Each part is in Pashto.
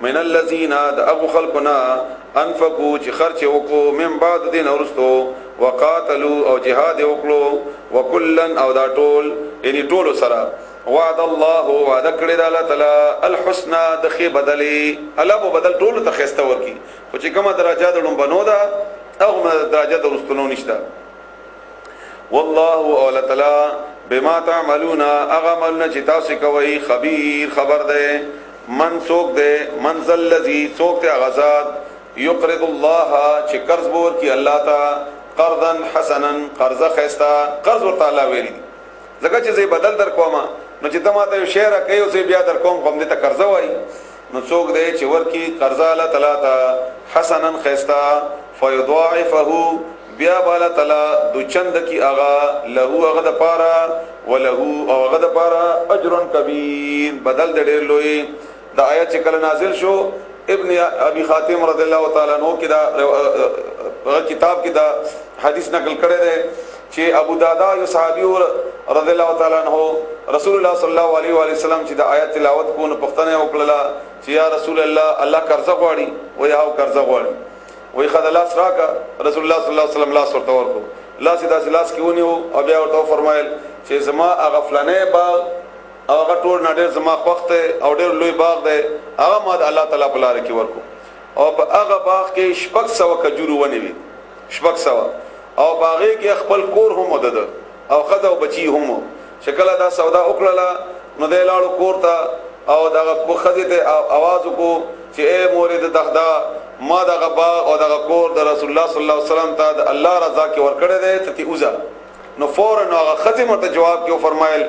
من الذين ابو خلقنا انفقوا چې خرچ وکړو من بعد دین اورستو وقاتلوا او جهاد وکړو وکلن او دا ټول یعنی ټول سره وعد الله وعد کړی د الله تعالی الحسنى د خې بدلی الله په بدل ټول ته خسته ورکی خو چې کومه درجه دړم بنو دا او درجه درستونو نشته والله او تعالی بما تعملون اغملنا چې تاسو کوي خبير خبر ده من سوق ده منزل الذي سوق ته غزاد يقرض الله چې قرض ور کی الله تا قرضا حسنا قرض خستا قرض ور تعالی ویلي زکه چې زې بدل در کومه نو چې تماته یو شعر کوي او زې بیا در کوم کوم دې ته قرض وای نو څوک دې چې ور کی قرض الله تعالی تا حسنا خستا فيضاعفه بیا بالا تعالی دو چند کی اغا له اغه د پارا وله او اغه د پارا اجر کبیر بدل د ډېر لوی د آیت چې کله نازل شو ابن ابي خاتم رضی الله تعالی عنہ کی دا کتاب کی دا حدیث نقل کړی دی چې ابو دادا یو صحابي رضی الله تعالی عنہ رسول الله صلی الله علیه و آله وسلم چې د آیت تلاوت کو نو پښتنه وکړه چې یا رسول الله قرض غواړي و یا قرض غواړي وی خد الله سراکا رسول الله صلی الله علیه وسلم لاس ورته ورکو لاس داسې لاس کیونیو او بیا ورته فرمایل چې زما غفلنه باغ او هغه ټول نډر زما وخت او ډېر لوی باغ دی هغه ما د الله تعالی په لار کې ورکو او په هغه باغ کې شپږ سو کجورو ونی وي شپږ سو او باغې کې خپل کور هم ودد او خدای او بچي هم شکل دا سودا وکړه نو د لاړو کور ته او دا کو خدای ته आवाज وکړو چې اے مورید دغدا ما دا غبا او دا کور د رسول الله صلی الله علیه وسلم ته الله رضا کې ورکړه ده ته اوزا نو فورن هغه خدمه ته جواب کې فرمایل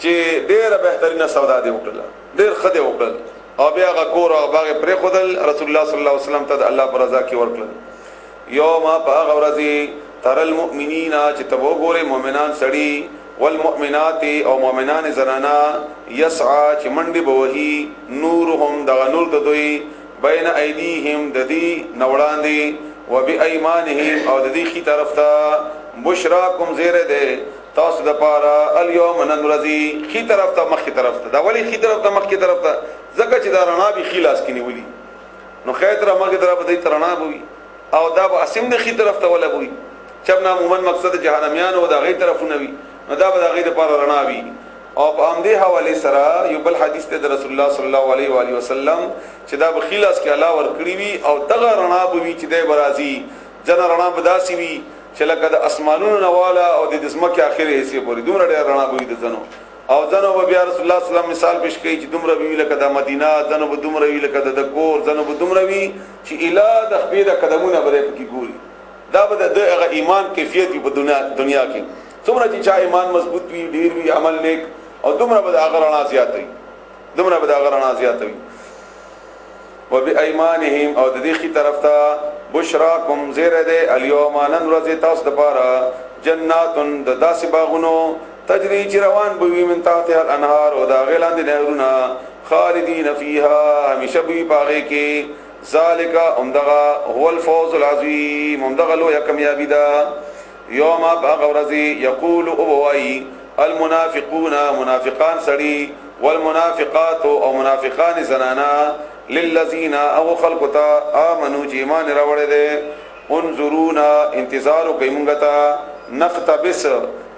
چې ډیره بهترینه سودا دی وکړه ډیر خدای وکړه او بیا هغه کور او باغ پر خدل رسول الله صلی الله علیه وسلم ته الله پر رضا کې ورکړه یوم باغ ورځي تر المؤمنین چې تبو ګوره مؤمنان سړي والمؤمنات او مؤمنان زنانا يسعى چې منډي بوهي نورهم دغه نور د دوی بین ایدیهم د دې نوړاندې و بأيمانهم او د دې خي طرف ته بشراکم زیر ده تاسو د پاره اليوم ننرزي خي طرف ته مخ طرف ته دا ولی خي طرف ته مخ طرف ته زکه چې دا رڼا به خلاص کینی ولي نو خیر مخ طرف ته رڼا بوي او دا به اسیم د خي طرف ته ولا بوي چې نه عموما مقصد جهنميان او دا غي طرفونه وي نو دا به دا غي د پاره رڼا وي او په امدی حواله سره یو بل حدیث ته د رسول الله صلی الله علیه و آله وسلم چې دا بخیلاس کې الله ور کړی وی او دغه رڼا بوي چې د برازي جن رڼا بداسي وي چې لکه د اسمانونو نواله او د دسمکه اخره حصے پورې دومره ډېر رڼا بوي د زنو او زنو به بیا رسول الله صلی الله علیه وسلم مثال پیش کوي چې دومره وی لکه د مدینه زنو به دومره وی لکه د کور زنو به دومره وی چې اله د خپل قدمونه بره پکې ګوري دا به د ایمان کیفیت په دنیا کې څومره چې چا ایمان مضبوط وي ډیر وی عمل نیک او دومره به اغرنا زیات وي دومره به اغرنا زیات وي وبايمانهم او د دې خي طرف ته بشراکم زیر ده اليوم ننرز تاسو د پاره جنات د داسې باغونو تجري چې روان بوي من تحتها الانهار او دا غلاند نهرونه خالدین فيها همیشه بوي باغې کې ذالک امدغه هو الفوز العظیم امدغه لو کامیابی ده یوم باغورزی یقول ابوای المنافقون منافقان سړي والمنافقات او منافقان زنانا للذین او خلقتا امنوا چې ایمان راوړل دي انظرونا انتظار کوي مونږ ته نقتبس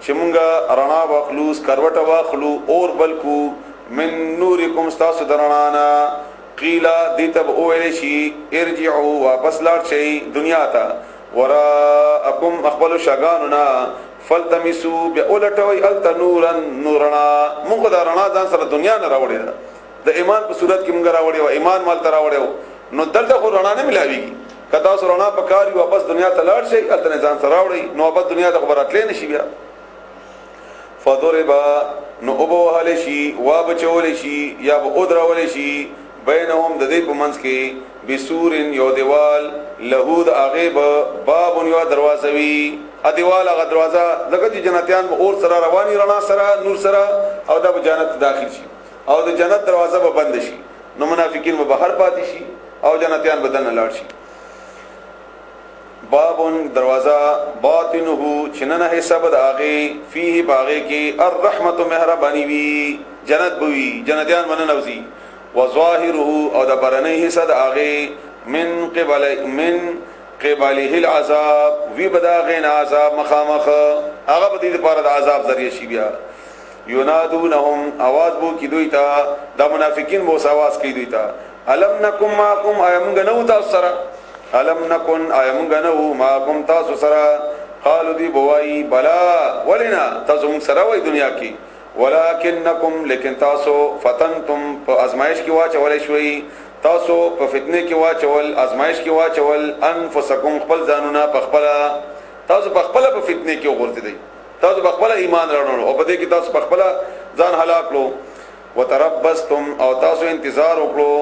چې مونږه رڼا واخلوس کروټه واخلو اور بلکو من نورکم استاسو درنانا قیل دیتب اویل شي ارجعوا واپس لاړ شي دنیا ته وراءکم اقبلوا شغاننا فلتمسوا بأولتوي التنورا نورنا موږ دا رڼا ځان سره دنیا نه راوړې ده د ایمان په صورت کې موږ راوړې او ایمان مال ته راوړې نو دلته خو رڼا نه ملاويږي کدا سره رڼا په کاری واپس دنیا ته لاړ شي الته ځان سره راوړې نو واپس دنیا ته خبرات لې نشي بیا فضربا نو ابو هل شي وا بچول شي یا به ادرول شي بینهم د دې په منځ کې بسورن یو دیوال له د اغیب باب یو دروازه وی ا دیوال هغه دروازه دغه جنتیان به اور سره رواني رڼا سره نور سره او د جنت داخل شي او د جنت دروازه به بند شي نو منافقین به بهر پاتې شي او جنتیان بدن لاړ شي بابن دروازه باطنه چننه حساب د اغه فيه باغه کې الرحمت مهرباني وی جنت بوي جنتیان من نوزي وظاهره او د برنه حصہ د هغه من قبله العذاب وی بداغین عذاب مخامخ هغه په دې لپاره د عذاب ذریعہ شي بیا ینادونهم आवाज بو کی دوی تا د منافقین بو आवाज کی دوی تا الم نکم معکم ایم غنو تاسو سره الم نکن ایم غنو معکم تاسو سره قالوا دی بوای بلا ولنا تاسو سره وای دنیا کی ولکنکم لیکن تاسو فتنتم په ازمایش کې واچول شوي تاسو په فتنه کې واچول ازمایش کې واچول انفسکم خپل ځانونه په خپل تاسو په خپل په فتنه کې وګرځیدئ تاسو په خپل ایمان راوړل او په دې کې تاسو په خپل ځان هلاک لو وتربستم او تاسو انتظار وکړو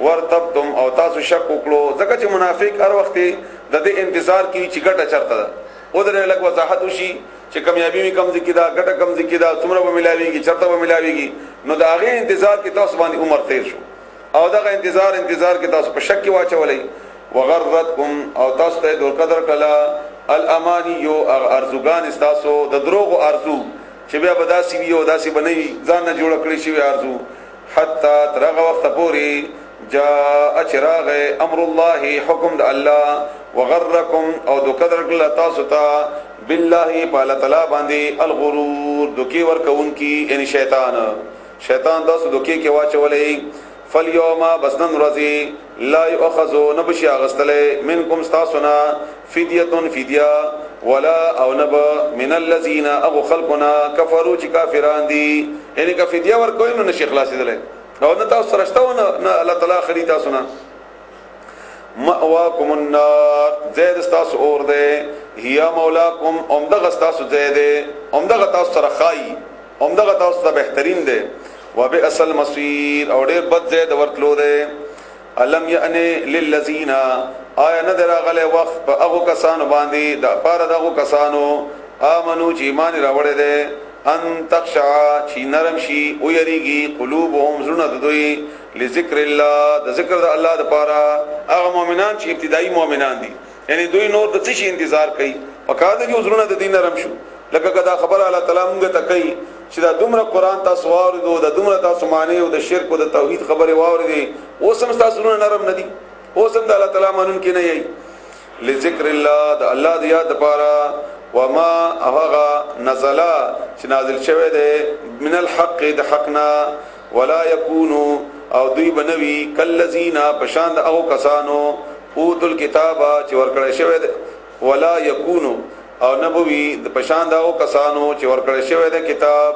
ورتبتم او تاسو شک وکړو ځکه چې منافق هر وخت د دې انتظار کوي چې ګټه چرته ده او درې لګ وضاحت وشي چې کامیابی می کم ذکی دا ګټه کم ذکی دا څومره به ملاويږي چرته به ملاويږي نو دا هغه انتظار کې تاسو باندې عمر تیر شو او دا انتظار کې تاسو په شک کې واچولې وغرتکم او تاسو ته دور قدر کلا الامانی یو ارزوګان استاسو د دروغ ارزو چې بیا بداسي وي او داسي بنوي ځان نه جوړ کړی شي ارزو حتا ترغه وخت پوری جاء چراغ امر الله حکم د الله وغرکم او دو قدر کلا تاسو ته بالله تعالی تعالی باندې الغرور دوکي ورکون کی یعنی شیطان تاسو دوکي کې واچولې فالیوم بسنن رضی لا یؤخذ نبشی اغستله منکم استاسنا فدیه ولا او نب من الذين اغو خلقنا كفروا چې کافران دي یعنی که فدیه ورکوي نو نشي خلاص دي او نه تاسو رښتونه نه الله تعالی خري تاسو نه مأواکم النار زید استاسو اور ده هيا مولاکم اومدغه استاسو زید اومدغه تاسو سره خای اومدغه تاسو ته بهترین ده وبئس المصير او ډیر بد زید ورتلو ده الم یعنی للذین آیا ندر غله وقت په هغه کسانو باندې د پاره دغه کسانو امنو چې ایمان راوړل دي ان تخشع چې نرم شي او یریږي قلوبهم زړه د دوی لذکر الله د ذکر د الله د پاره هغه مؤمنان چې ابتدایي مؤمنان دي یعنی دوی نور د څه شي انتظار کوي پکاده چې زړه د دین نرم شو لکه کدا خبر الله تعالی موږ ته کوي چې دا دومره قران تاسو واردو دا دومره تاسو معنی او د شرک او د توحید خبره واردي اوس هم تاسو نرم ندي اوس هم د الله تعالی مانون کې نه یي لذکر الله د الله د یاد لپاره وما هغه نزل چې نازل شوه ده من الحق د حقنا ولا يكونوا او دوی بنوي کلذین پشاند او کسانو اوتل کتابا چې ورکړی شوه ده ولا يكونوا او نبوي د پشاند او کسانو چې ورکړی شوه ده کتاب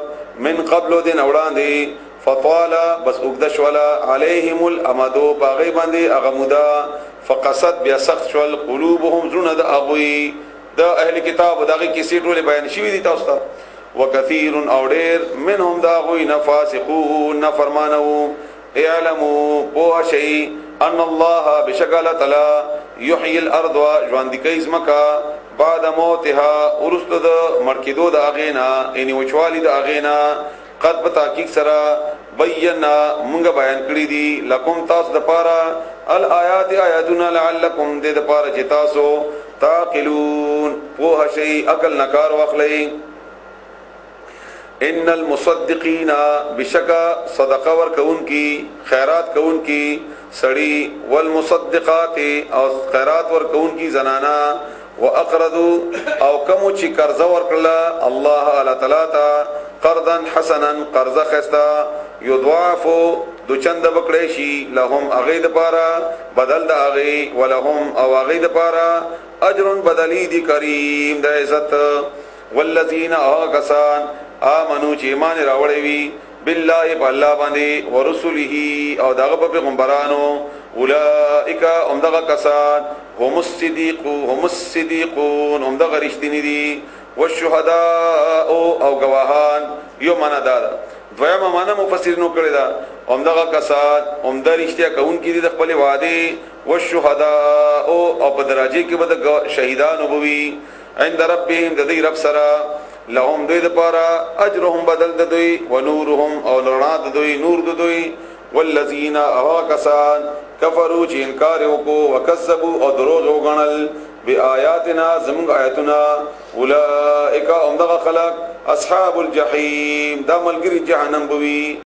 من قبل دین وړاندې فطالا بس اوګدش ولا عليهم الامد باغي باندې اغمدا فقصد بیا سخت شول قلوبهم زنه د اغوي د اهل کتاب دغه کیسې ټول بیان شوی دي تاسو ته وکثیر او ډیر منهم دا غوی نفاسقون نفرمانو اعلموا بو شيء ان الله بشکل تعالی یحیی الارض ژوند کی زمکا بعد موتها ورستد مرکیدو د اغینا یعنی وچوالی د اغینا قد بتحقیق سره بینا مونږ بیان کړی دي لکم تاسو د پاره الآیات آیاتنا لعلکم د پاره چې تاسو تعقلون په شی عقل نکار واخلئ ان المصدقین بشکا صدقه ور کون کی خیرات کون کی سړی والمصدقات او خیرات ور کون کی زنانا واقرضوا او کوم چې قرض ورکړه الله تعالی تا قرضا حسنا قرض خستا یضاعف دو چند بکړې شي لهم اغید پارا بدل د اغي ولهم او اغید پارا اجر بدلی دی کریم د عزت والذین اغسان امنو چې ایمان راوړې وي بالله بالله باندې ورسله او دغه پیغمبرانو اولئک هم دغه کسان هم الصدیقون هم دغه رښتینی دي والشهداء او گواهان یو معنا دار دویمه معنا مفسرینو کړی دا هم دغه کسان هم د رښتیا کوونکي دي د خپل وعده والشهداء او په درجه کې به شهیدان وبوي عند ربهم د دې رب سره لهم دوی د پاره اجرهم بدل د دوی ونورهم او رڼا د دوی نور د دوی والذین اهاکسان کفروا چې انکار وکړو وکذبوا او دروغ وګڼل بآیاتنا زموږ آیاتنا اولئک هم دغه خلق اصحاب الجحیم دا ملګری جهنم بوي